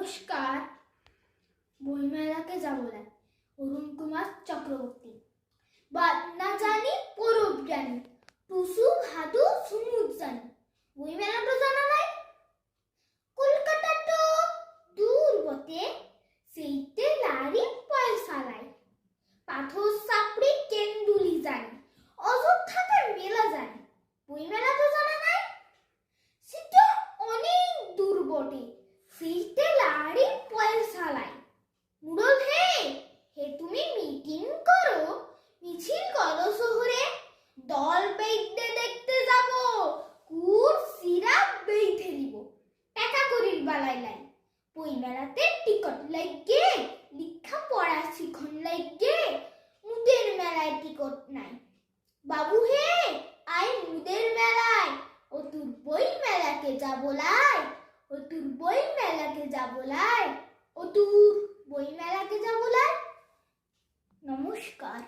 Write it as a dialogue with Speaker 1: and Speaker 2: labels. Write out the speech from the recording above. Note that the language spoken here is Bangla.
Speaker 1: নমস্কার। বইমেলাকে যাবো না, অরুণ কুমার চক্রবর্তী। না জানি পরব জানি, টুসু ভাদু সুমুদ জানি, বইমেলা তো জানা নাই। কলকাতা তো দূর বটে, সেইতে লারি পয়সা লাই। পাথর সাপড়ি কেন্দুলি জানি, অযোধ্যাতে মেলা জানি, বইমেলা তো জানা নাই। সেটা অনেক দূর বটে, সেইতে লারি পয়সা লাই। মুরল হে তুমি মিটিং করো, মিছিল করো শহরে, দল বেইতে দেখতে যাব, কুর সিরাপ বেইতে দিব, টাকা করির বালাই লাই। বই মেলাতে টিকট লাগে, লিখা পড়া শিখন লাগে, মুদের মেলায় টিকট নাই। বাবু হে আয় মুদের মেলায়, ও তোর বই মেলাকে যাব লাই, ও তোর বই মেলাকে যাব লাই, ও তোর বই মেলাকে যাব লাই। নমস্কার।